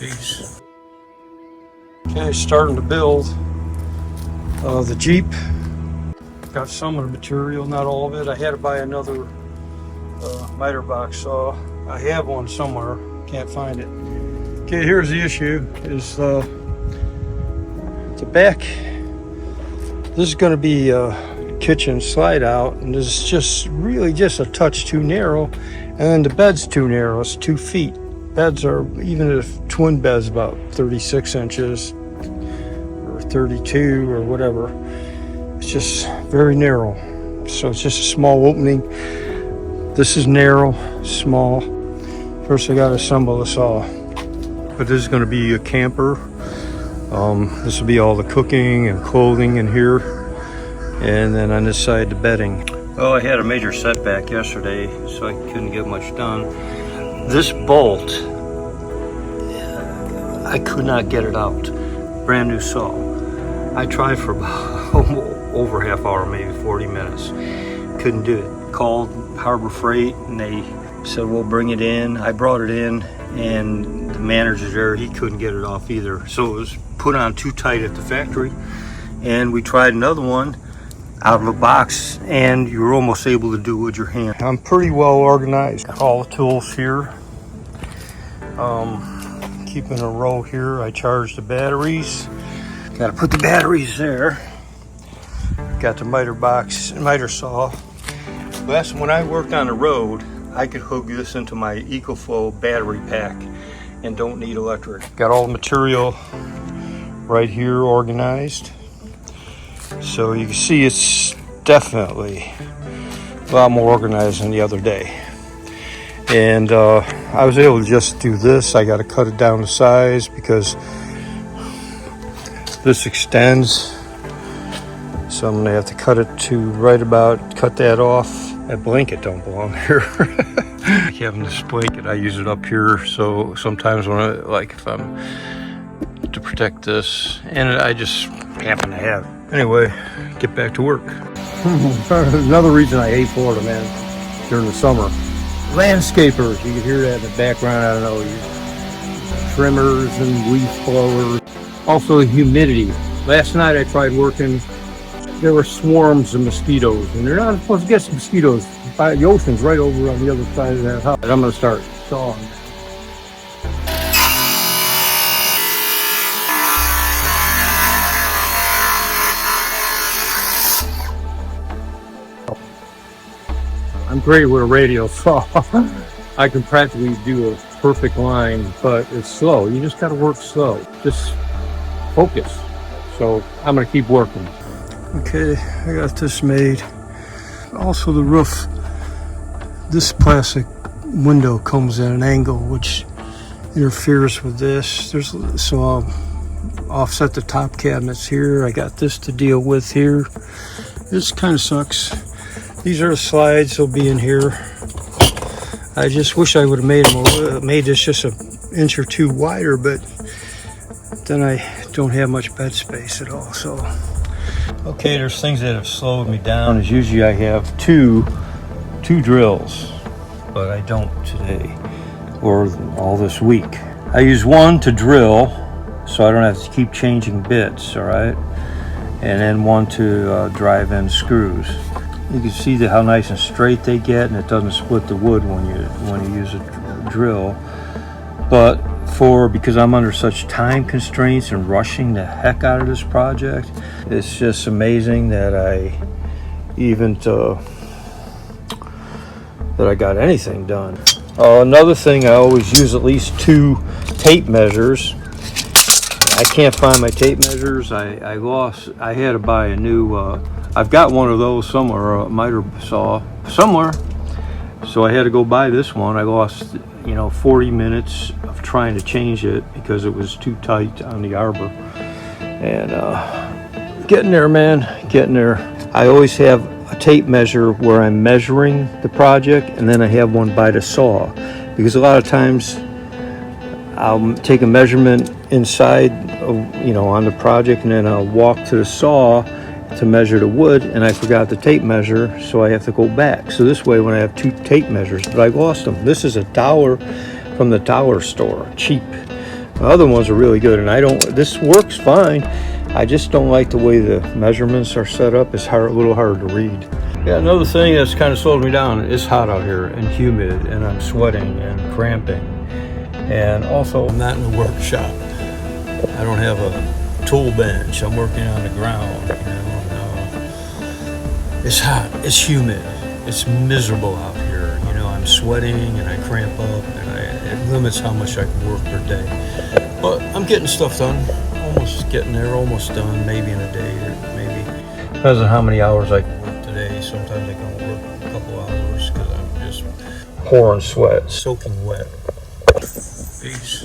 Peace. Okay, starting to build the Jeep. Got some of the material, not all of it. I had to buy another miter box saw. I have one somewhere, can't find it. Okay, here's the issue, is the back. This is going to be a kitchen slide out, and this is just really just a touch too narrow, and then the bed's too narrow. It's 2 feet. Beds are, even if twin beds, about 36 inches or 32 or whatever. It's just very narrow, so it's just a small opening. This is narrow, small. First I got to assemble the saw. But this is going to be a camper. This will be all the cooking and clothing in here, and then on this side the bedding. Oh, I had a major setback yesterday, so I couldn't get much done. This bolt, I could not get it out. Brand new saw. I tried for about over half hour, maybe 40 minutes. Couldn't do it. Called Harbor Freight and they said, we'll bring it in. I brought it in, and the manager there, he couldn't get it off either. So it was put on too tight at the factory, and we tried another one out of the box, and you were almost able to do it with your hand. I'm pretty well organized. Got all the tools here. Keeping a row here. I charged the batteries. Got to put the batteries there. Got the miter saw. When I worked on the road, I could hook this into my EcoFlow battery pack and don't need electric. Got all the material right here organized. So you can see it's definitely a lot more organized than the other day. And I was able to just do this. I got to cut it down to size because this extends. So I'm gonna have to cut it to cut that off. That blanket don't belong here. Having this blanket, I use it up here. So sometimes when if I'm to protect this, and I just happen to have it. Anyway, get back to work. Another reason I hate Florida, man, during the summer. Landscapers, you can hear that in the background, I don't know, trimmers and leaf blowers. Also the humidity. Last night I tried working, there were swarms of mosquitoes, and they're not supposed to get some mosquitoes. The ocean's right over on the other side of that house. And I'm gonna start sawing. I'm great with a radial saw. I can practically do a perfect line, but it's slow. You just gotta work slow. Just focus. So I'm gonna keep working. Okay, I got this made. Also the roof, this plastic window comes at an angle which interferes with this. So I'll offset the top cabinets here. I got this to deal with here. This kind of sucks. These are the slides, they'll be in here. I just wish I would have made this just an inch or two wider, but then I don't have much bed space at all. So, okay, there's things that have slowed me down. Is usually I have two drills, but I don't today or all this week. I use one to drill, so I don't have to keep changing bits, all right? And then one to drive in screws. You can see how nice and straight they get, and it doesn't split the wood when you use a drill. But because I'm under such time constraints and rushing the heck out of this project, it's just amazing that I got anything done. Another thing, I always use at least 2 tape measures. I can't find my tape measures. I had to buy a new, I've got one of those somewhere, a miter saw somewhere. So I had to go buy this one. I lost, 40 minutes of trying to change it because it was too tight on the arbor. And getting there, man, getting there. I always have a tape measure where I'm measuring the project, and then I have one by the saw. Because a lot of times I'll take a measurement inside, on the project, and then I'll walk to the saw to measure the wood, and I forgot the tape measure, so I have to go back. So this way, when I have 2 tape measures, but I lost them. This is $1 from the dollar store, cheap. The other ones are really good, and this works fine. I just don't like the way the measurements are set up. It's a little hard to read. Yeah, another thing that's kind of slowed me down, it's hot out here and humid, and I'm sweating and cramping. And also, I'm not in a workshop. I don't have a tool bench. I'm working on the ground, you know. It's hot, it's humid, it's miserable out here. You know, I'm sweating and I cramp up, and it limits how much I can work per day. But I'm getting stuff done, almost getting there, almost done, maybe in a day, or maybe. Depends on how many hours I can work today. Sometimes I can work a couple hours because I'm just pouring sweat, soaking wet. Peace.